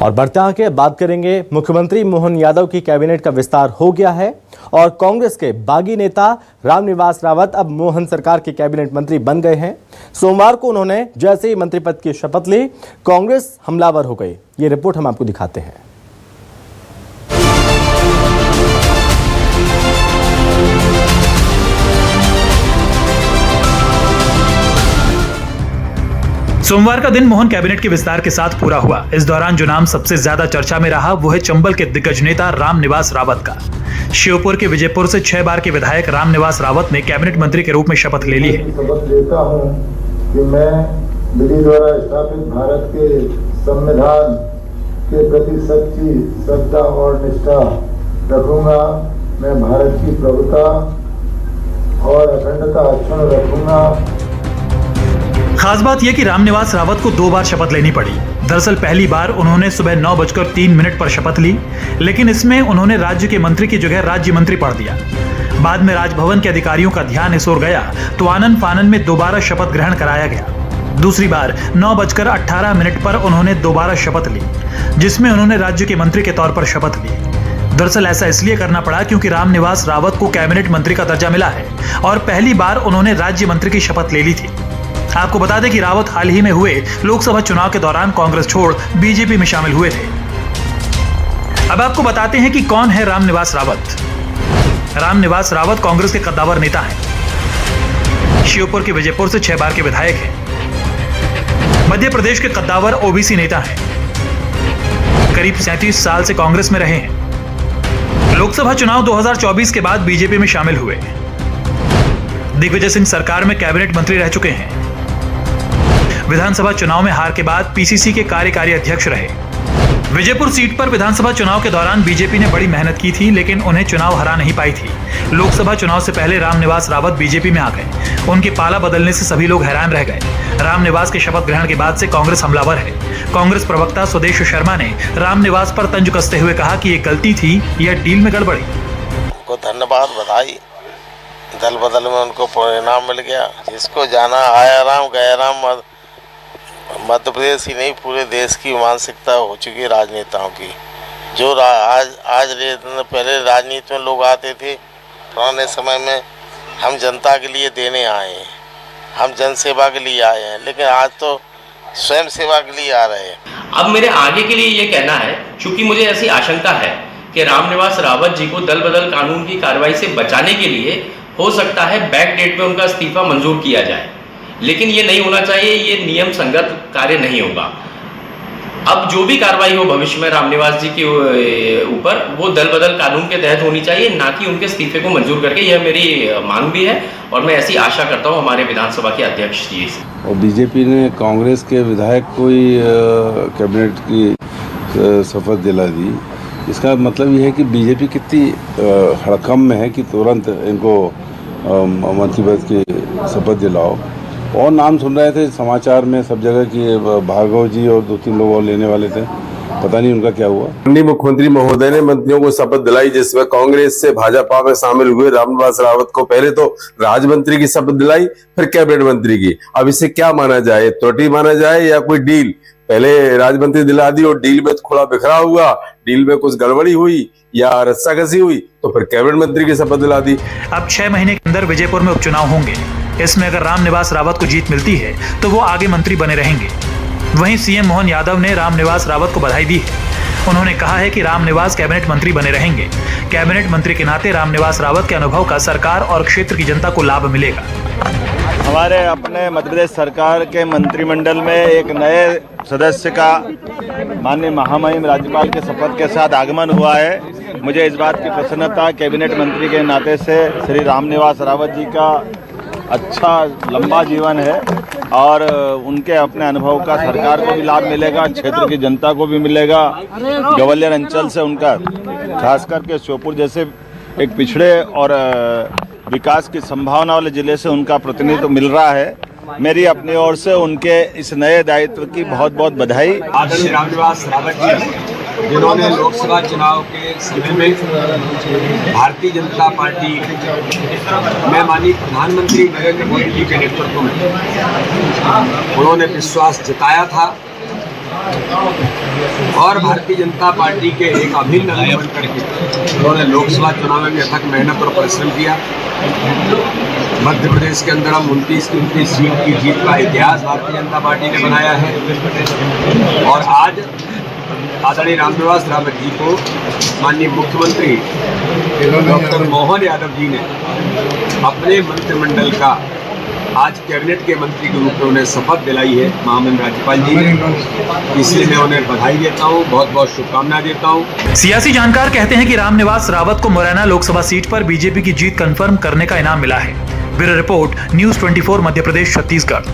और बढ़ते आगे बात करेंगे, मुख्यमंत्री मोहन यादव की कैबिनेट का विस्तार हो गया है और कांग्रेस के बागी नेता रामनिवास रावत अब मोहन सरकार के कैबिनेट मंत्री बन गए हैं। सोमवार को उन्होंने जैसे ही मंत्री पद की शपथ ली, कांग्रेस हमलावर हो गई। ये रिपोर्ट हम आपको दिखाते हैं। सोमवार का दिन मोहन कैबिनेट के विस्तार के साथ पूरा हुआ। इस दौरान जो नाम सबसे ज्यादा चर्चा में रहा वो है चंबल के दिग्गज नेता रामनिवास रावत का। श्योपुर के विजयपुर से 6 बार के विधायक रामनिवास रावत ने कैबिनेट मंत्री के रूप में शपथ ले ली है। शपथ लेता हूं कि मैं विधि द्वारा स्थापित भारत के संविधान के प्रति सच्ची श्रद्धा और निष्ठा रखूंगा। मैं भारत की प्रभुता और अखंडता अक्षुण्ण रखूंगा। खास बात यह कि रामनिवास रावत को 2 बार शपथ लेनी पड़ी। दरअसल पहली बार उन्होंने सुबह 9:03 पर शपथ ली, लेकिन इसमें उन्होंने राज्य के मंत्री की जगह राज्य मंत्री पढ़ दिया। बाद में राजभवन के अधिकारियों का ध्यान इस ओर गया तो आनन फानन में दोबारा शपथ ग्रहण कराया गया। दूसरी बार 9:18 पर उन्होंने दोबारा शपथ ली, जिसमें उन्होंने राज्य के मंत्री के तौर पर शपथ ली। दरअसल ऐसा इसलिए करना पड़ा क्योंकि रामनिवास रावत को कैबिनेट मंत्री का दर्जा मिला है और पहली बार उन्होंने राज्य मंत्री की शपथ ले ली थी। आपको बता दें कि रावत हाल ही में हुए लोकसभा चुनाव के दौरान कांग्रेस छोड़ बीजेपी में शामिल हुए थे। अब आपको बताते हैं कि कौन है रामनिवास रावत। रामनिवास रावत कांग्रेस के कद्दावर नेता हैं। श्योपुर के विजयपुर से 6 बार के विधायक हैं। मध्य प्रदेश के कद्दावर ओबीसी नेता हैं। करीब 37 साल से कांग्रेस में रहे हैं। लोकसभा चुनाव 2024 के बाद बीजेपी में शामिल हुए। दिग्विजय सिंह सरकार में कैबिनेट मंत्री रह चुके हैं। विधानसभा चुनाव में हार के बाद पीसीसी के कार्यकारी अध्यक्ष रहे। विजयपुर सीट पर विधानसभा चुनाव के दौरान बीजेपी ने बड़ी मेहनत की थी, लेकिन उन्हें चुनाव हरा नहीं पाई थी। लोकसभा चुनाव से पहले रामनिवास रावत बीजेपी में आ गए। उनके पाला बदलने से सभी लोग हैरान रह गए। रामनिवास के शपथ ग्रहण के बाद से कांग्रेस हमलावर है। कांग्रेस प्रवक्ता स्वदेश शर्मा ने रामनिवास पर तंज कसते हुए कहा कि ये गलती थी या डील में गड़बड़ी। उनको धन्यवाद, बधाई। दल बदल में उनको परिणाम मिल गया। जिसको जाना आया राम गया राम। मध्य प्रदेश ही नहीं, पूरे देश की मानसिकता हो चुकी है राजनेताओं की। जो आज पहले राजनीति में लोग आते थे पुराने समय में, हम जनता के लिए देने आए हैं, हम जन सेवा के लिए आए हैं, लेकिन आज तो स्वयं सेवा के लिए आ रहे हैं। अब मेरे आगे के लिए ये कहना है, चूंकि मुझे ऐसी आशंका है कि रामनिवास रावत जी को दल बदल कानून की कार्रवाई से बचाने के लिए हो सकता है बैक डेट में उनका इस्तीफा मंजूर किया जाए, लेकिन ये नहीं होना चाहिए। ये नियम संगत कार्य नहीं होगा। अब जो भी कार्रवाई हो भविष्य में रामनिवास जी के ऊपर, वो दल बदल कानून के तहत होनी चाहिए, ना कि उनके इस्तीफे को मंजूर करके। यह मेरी मांग भी है और मैं ऐसी आशा करता हूँ हमारे विधानसभा के अध्यक्ष जी से। और बीजेपी ने कांग्रेस के विधायक को ही कैबिनेट की शपथ दिला दी। इसका मतलब ये है कि बीजेपी कितनी हड़कंप में है कि तुरंत इनको मंत्री पद की शपथ दिलाओ। और नाम सुन रहे थे समाचार में सब जगह कि भार्गव जी और 2-3 लोग और लेने वाले थे, पता नहीं उनका क्या हुआ। माननीय मुख्यमंत्री महोदय ने मंत्रियों को शपथ दिलाई, जिसमें कांग्रेस से भाजपा में शामिल हुए रामनिवास रावत को पहले तो राज्य मंत्री की शपथ दिलाई, फिर कैबिनेट मंत्री की। अब इसे क्या माना जाए, त्रुटि माना जाए या कोई डील? पहले राज्य मंत्री दिला दी और डील में खुला बिखरा हुआ, डील में कुछ गड़बड़ी हुई या रस्साकसी हुई, तो फिर कैबिनेट मंत्री की शपथ दिला दी। अब 6 महीने के अंदर विजयपुर में उपचुनाव होंगे। इसमें अगर रामनिवास रावत को जीत मिलती है तो वो आगे मंत्री बने रहेंगे। वहीं सीएम मोहन यादव ने रामनिवास रावत को बधाई दी है। उन्होंने कहा है कि रामनिवास कैबिनेट मंत्री बने रहेंगे। कैबिनेट मंत्री के नाते रामनिवास रावत के अनुभव का सरकार और क्षेत्र की जनता को लाभ मिलेगा। हमारे अपने मध्य प्रदेश सरकार के मंत्रिमंडल में एक नए सदस्य का माननीय महामहिम राज्यपाल के शपथ के साथ आगमन हुआ है। मुझे इस बात की प्रसन्नता कैबिनेट मंत्री के नाते से श्री रामनिवास रावत जी का अच्छा लंबा जीवन है और उनके अपने अनुभव का सरकार को भी लाभ मिलेगा, क्षेत्र की जनता को भी मिलेगा। ग्वालियर अंचल से उनका, खास करके श्योपुर जैसे एक पिछड़े और विकास की संभावना वाले जिले से उनका प्रतिनिधित्व मिल रहा है। मेरी अपनी ओर से उनके इस नए दायित्व की बहुत बहुत बधाई। आदरणीय रामनिवास रावत जी, जिन्होंने लोकसभा चुनाव के समय में भारतीय जनता पार्टी में माननीय प्रधानमंत्री नरेंद्र मोदी जी के नेतृत्व में उन्होंने विश्वास जताया था और भारतीय जनता पार्टी के एक अभिन्न अंग बन करके उन्होंने लोकसभा चुनाव में अथक मेहनत और परिश्रम किया। मध्य प्रदेश के अंदर हम 29 सीट की जीत का इतिहास भारतीय जनता पार्टी ने बनाया है और आज आदरणीय रामनिवास रावत जी को माननीय मुख्यमंत्री डॉक्टर मोहन यादव जी ने अपने मंत्रिमंडल का आज कैबिनेट के मंत्री के रूप में उन्हें शपथ दिलाई है महामहिम राज्यपाल जी ने। इसलिए मैं उन्हें बधाई देता हूँ, बहुत बहुत शुभकामनाएं देता हूँ। सियासी जानकार कहते हैं कि रामनिवास रावत को मुरैना लोकसभा सीट पर बीजेपी की जीत कंफर्म करने का इनाम मिला है। Bureau report, news 24 Madhya Pradesh Chhattisgarh.